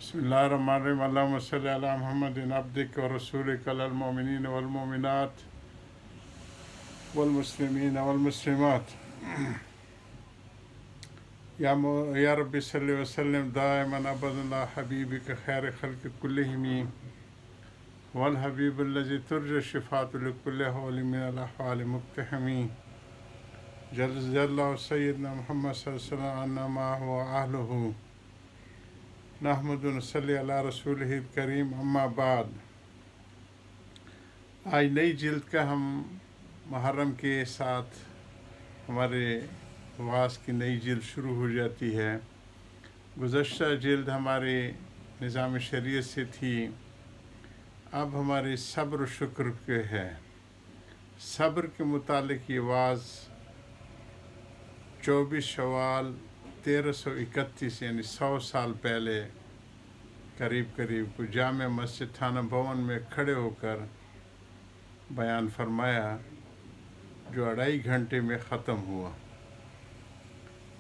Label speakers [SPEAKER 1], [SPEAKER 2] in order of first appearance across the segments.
[SPEAKER 1] بسم الله الرحمن الرحيم اللهم صل على محمد عبدك ورسولك على المؤمنين والمؤمنات والمسلمين والمسلمات يا رب صل وسلم دائما أبدا على حبيبك خير خلق كلهم والحبيب الذي ترجى الشفاعة لكل حول من الأحوال مقتحم جل الله سيدنا محمد صلى الله عليه وسلم عنا معه وأهله نحمد ونصلي علی رسولہ الکریم اما بعد۔ آج نئی جلد کا ہم محرم کے ساتھ ہمارے واعظ کی نئی جلد شروع ہو جاتی ہے۔ گزشتہ جلد ہمارے نظام شریعت سے تھی، اب ہمارے صبر و شکر کے ہے۔ صبر کے متعلق یہ واعظ 24 شوال 1331 یعنی 100 سال پہلے قریب کو جامع مسجد تھانہ بھون میں کھڑے ہو کر بیان فرمایا، جو 2.5 گھنٹے میں ختم ہوا۔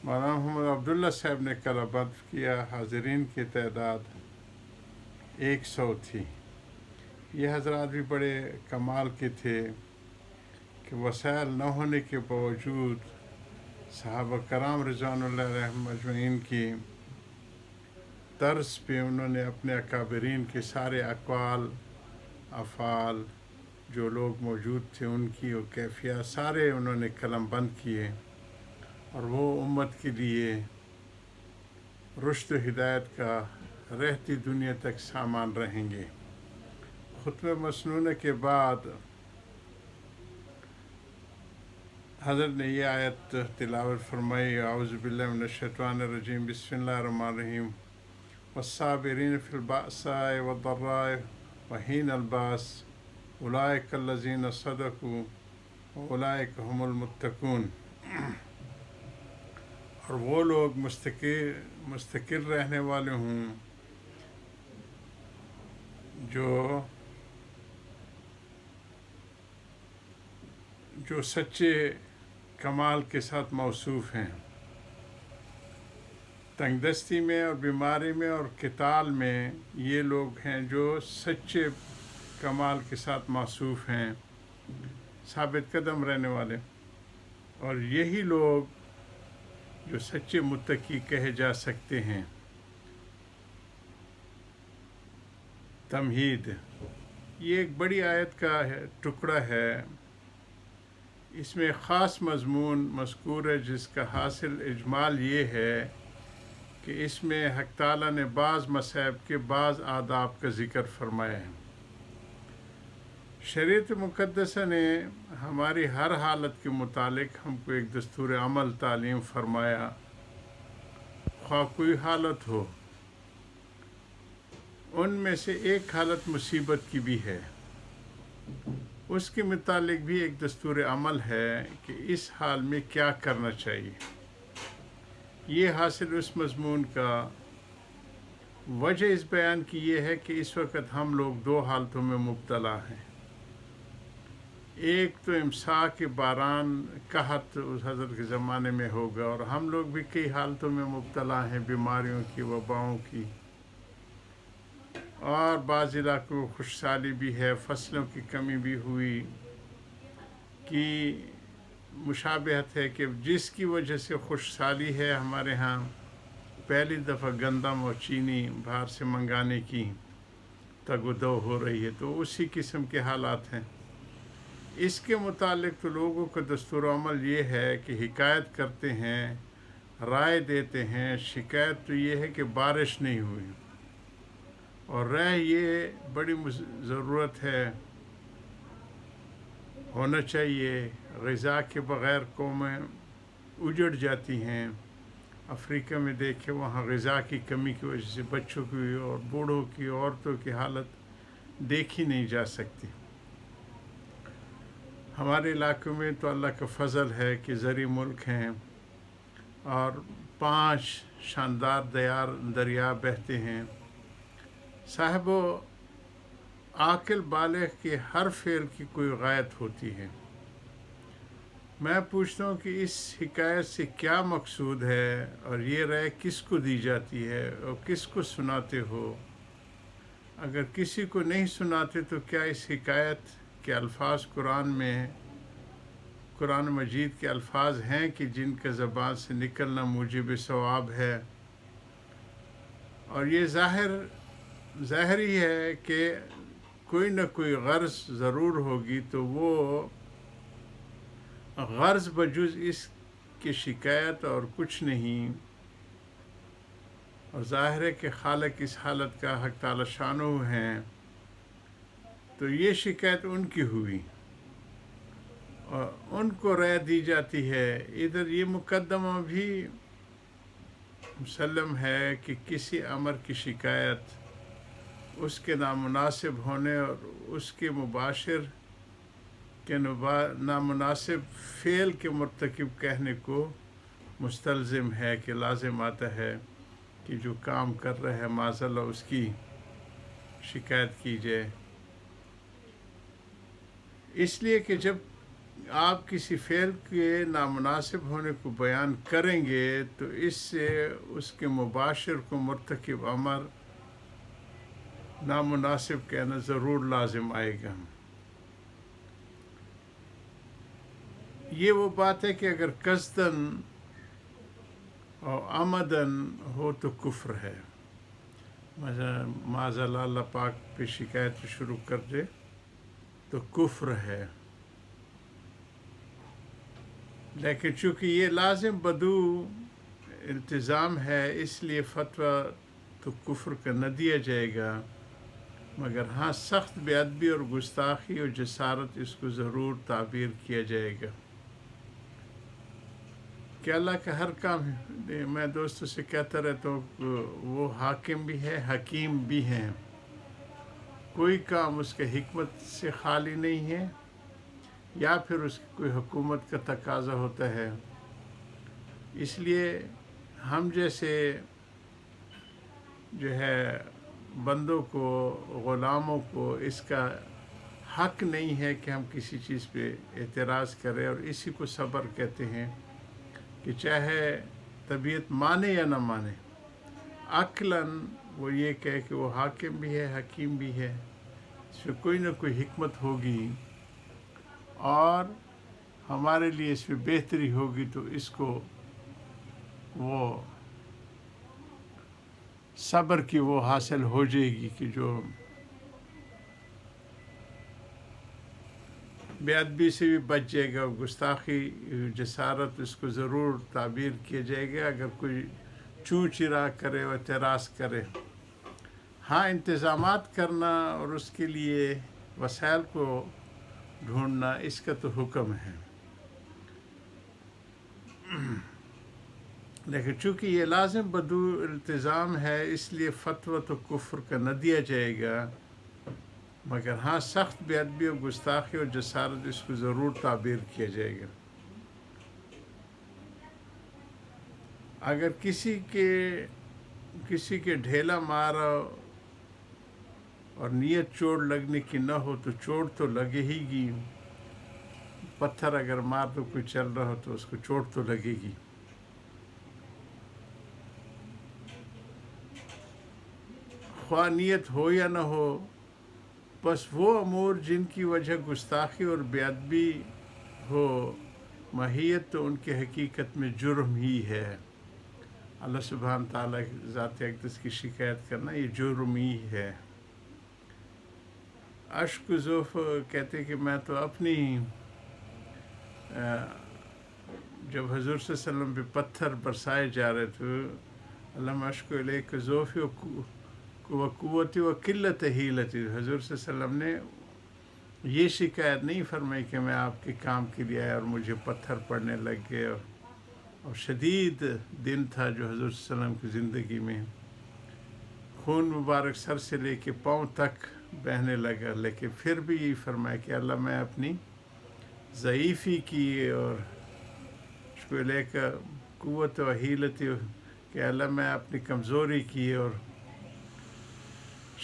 [SPEAKER 1] مولانا محمد عبداللہ صاحب نے کلمات کیا، حاضرین کی تعداد 100 تھی۔ یہ حضرات بھی بڑے کمال کے تھے کہ وسائل نہ ہونے کے باوجود صحابہ کرام رضوان اللہ علیہم اجمعین کی طرز پہ انہوں نے اپنے اکابرین کے سارے اقوال افعال جو لوگ موجود تھے ان کی اور کیفیات سارے انہوں نے قلم بند کیے، اور وہ امت کے لیے رشد و ہدایت کا رہتی دنیا تک سامان رہیں گے۔ خطبہ مسنونہ کے بعد حضرت نے یہ آیت تلاوت فرمائی، اعوذ باللہ من الشیطان الرجیم، بسم اللہ الرحمن الرحیم، والصابرین فی البأساء والضراء وحین الباس اولئک الذین صدقوا واولئک هم المتقون۔ اور وہ لوگ مستقل رہنے والے ہوں جو سچے کمال کے ساتھ موصوف ہیں، تنگ دستی میں اور بیماری میں اور قتال میں یہ لوگ ہیں جو سچے کمال کے ساتھ موصوف ہیں، ثابت قدم رہنے والے، اور یہی لوگ جو سچے متقی کہے جا سکتے ہیں۔ تمہید، یہ ایک بڑی آیت کا ٹکڑا ہے، اس میں خاص مضمون مذکور ہے جس کا حاصل اجمال یہ ہے کہ اس میں حق تعالیٰ نے بعض مصائب کے بعض آداب کا ذکر فرمایا ہے۔ شریعت مقدسہ نے ہماری ہر حالت کے متعلق ہم کو ایک دستور عمل تعلیم فرمایا، خواہ کوئی حالت ہو۔ ان میں سے ایک حالت مصیبت کی بھی ہے، اس کے متعلق بھی ایک دستور عمل ہے کہ اس حال میں کیا کرنا چاہیے۔ یہ حاصل اس مضمون کا وجہ اس بیان کی یہ ہے کہ اس وقت ہم لوگ 2 حالتوں میں مبتلا ہیں۔ ایک تو امساک باران قحط اس حضرت کے زمانے میں ہوگا، اور ہم لوگ بھی کئی حالتوں میں مبتلا ہیں، بیماریوں کی، وباؤں کی، اور بعض علاقوں میں خشکسالی بھی ہے، فصلوں کی کمی بھی ہوئی، کی مشابہت ہے کہ جس کی وجہ سے خشکسالی ہے ہمارے ہاں پہلی دفعہ گندم اور چینی باہر سے منگانے کی تگ و دو ہو رہی ہے، تو اسی قسم کے حالات ہیں۔ اس کے متعلق تو لوگوں کا دستور عمل یہ ہے کہ حکایت کرتے ہیں، رائے دیتے ہیں۔ شکایت تو یہ ہے کہ بارش نہیں ہوئی، اور رائے یہ بڑی ضرورت ہے، ہونا چاہیے۔ غذا کے بغیر قومیں اجڑ جاتی ہیں۔ افریقہ میں دیکھیں، وہاں غذا کی کمی کی وجہ سے بچوں کی اور بوڑھوں کی، عورتوں کی حالت دیکھی نہیں جا سکتی۔ ہمارے علاقوں میں تو اللہ کا فضل ہے کہ زرعی ملک ہیں، اور 5 شاندار دریا بہتے ہیں۔ صاحب و عاقل بالغ کے ہر فعل کی کوئی غایت ہوتی ہے۔ میں پوچھتا ہوں کہ اس حکایت سے کیا مقصود ہے، اور یہ رائے کس کو دی جاتی ہے اور کس کو سناتے ہو؟ اگر کسی کو نہیں سناتے تو کیا اس حکایت کے الفاظ قرآن مجید کے الفاظ ہیں کہ جن کا زبان سے نکلنا موجب ثواب ہے؟ اور یہ ظاہر ہی ہے کہ کوئی نہ کوئی غرض ضرور ہوگی، تو وہ غرض بجز اس کی شکایت اور کچھ نہیں، اور ظاہر ہے کہ خالق اس حالت کا حق تعالی شانہ ہیں، تو یہ شکایت ان کی ہوئی اور ان کو رائے دی جاتی ہے۔ ادھر یہ مقدمہ بھی مسلم ہے کہ کسی امر کی شکایت اس کے نامناسب ہونے اور اس کے مباشر کے نامناسب فعل کے مرتکب کہنے کو مستلزم ہے، کہ لازم آتا ہے کہ جو کام کر رہا ہے معاذ اللہ اس کی شکایت کی جائے۔ اس لیے کہ جب آپ کسی فعل کے نامناسب ہونے کو بیان کریں گے تو اس سے اس کے مباشر کو مرتکب امر نامناسب کہنا ضرور لازم آئے گا۔ یہ وہ بات ہے کہ اگر قصداً اور عمداً ہو تو کفر ہے، معاذ اللہ پاک پہ شکایت شروع کر دے تو کفر ہے، لیکن چونکہ یہ لازم بدو التزام ہے اس لیے فتویٰ تو کفر کا نہ دیا جائے گا، مگر ہاں سخت بے ادبی اور گستاخی اور جسارت اس کو ضرور تعبیر کیا جائے گا، کہ اللہ کا ہر کام ہے۔ میں دوستوں سے کہتا رہتا ہوں کہ وہ حاکم بھی ہے، حکیم بھی ہیں، کوئی کام اس کے حکمت سے خالی نہیں ہے، یا پھر اس کی کوئی حکومت کا تقاضا ہوتا ہے۔ اس لیے ہم جیسے جو ہے بندوں کو، غلاموں کو اس کا حق نہیں ہے کہ ہم کسی چیز پہ اعتراض کریں، اور اسی کو صبر کہتے ہیں، کہ چاہے طبیعت مانے یا نہ مانے، عقلاً وہ یہ کہے کہ وہ حاکم بھی ہے، حکیم بھی ہے، اس میں کوئی نہ کوئی حکمت ہوگی اور ہمارے لیے اس میں بہتری ہوگی، تو اس کو وہ صبر کی وہ حاصل ہو جائے گی کہ جو بے ادبی سے بھی بچ جائے گا، گستاخی جسارت اس کو ضرور تعبیر کیا جائے گا اگر کوئی چوں چرا کرے اور اعتراض کرے۔ ہاں انتظامات کرنا اور اس کے لیے وسائل کو ڈھونڈنا اس کا تو حکم ہے، لیکن چونکہ یہ لازم بدو التزام ہے اس لیے فتویٰ تو کفر کا نہ دیا جائے گا، مگر ہاں سخت بے ادبی اور گستاخی اور جسارت اس کو ضرور تعبیر کیا جائے گا۔ اگر کسی کے ڈھیلا مارا اور نیت چوٹ لگنے کی نہ ہو تو چوٹ تو لگے ہی گی، پتھر اگر مار تو کوئی چل رہا ہو تو اس کو چوٹ تو لگے گی۔ خواہ نیت ہو یا نہ ہو، بس وہ امور جن کی وجہ گستاخی اور بے ادبی ہو، ماہیت تو ان کی حقیقت میں جرم ہی ہے۔ اللہ سبحانہ تعالیٰ ذات اقدس کی شکایت کرنا یہ جرم ہی ہے۔ اشک ذوف کہتے کہ میں تو اپنی جب حضور صلی اللہ علیہ وسلم پہ پتھر برسائے جا رہے تھے، علامہ اشک علیہ ذوف و قوت و قلت حیلتی، حضور صلی اللہ علیہ وسلم نے یہ شکایت نہیں فرمائی کہ میں آپ کے کام کے لیے آیا اور مجھے پتھر پڑنے لگ گئے، اور شدید دن تھا جو حضور صلی اللہ علیہ وسلم کی زندگی میں خون مبارک سر سے لے کے پاؤں تک بہنے لگا، لیکن پھر بھی یہی فرمایا کہ اللہ میں اپنی ضعیفی کی اور اس کو لے کر قوت و حیلتی، کہ اللہ میں اپنی کمزوری کی اور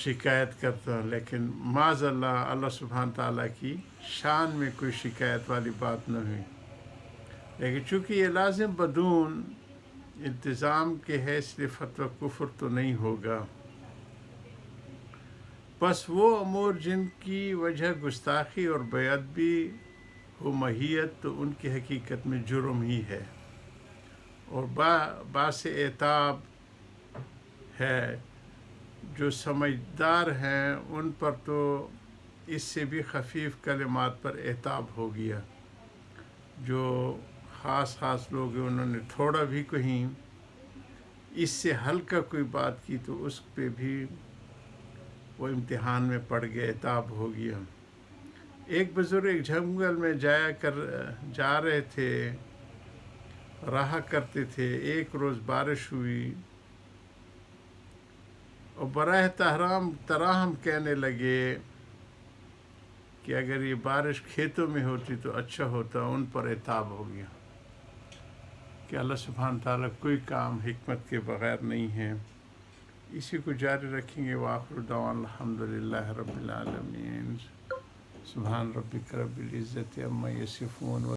[SPEAKER 1] شکایت کرتا ہوں، لیکن معاذ اللہ سبحانہ تعالیٰ کی شان میں کوئی شکایت والی بات نہ ہوئی۔ لیکن چونکہ یہ لازم بدون التزام کے ہے اس لیے فتویٰ کفر تو نہیں ہوگا. بس وہ امور جن کی وجہ گستاخی اور بیعت بھی ہو ماہیت تو ان کی حقیقت میں جرم ہی ہے اور باعث عتاب ہے. جو سمجھدار ہیں ان پر تو اس سے بھی خفیف کلمات پر عتاب ہو گیا. جو خاص لوگ ہیں انہوں نے تھوڑا بھی کہیں اس سے ہلکا کوئی بات کی تو اس پہ بھی وہ امتحان میں پڑ گئے، عتاب ہو گیا. ایک بزرگ ایک جنگل میں جا رہے تھے، رہا کرتے تھے. ایک روز بارش ہوئی اور براہ تراہم کہنے لگے کہ اگر یہ بارش کھیتوں میں ہوتی تو اچھا ہوتا. ان پر عتاب ہو گیا کہ اللہ سبحانہ تعالیٰ کوئی کام حکمت کے بغیر نہیں ہے. اسی کو جاری رکھیں گے. وآخر دعوانا الحمدللہ رب العالمین. سبحان ربک رب العزت عما یصفون.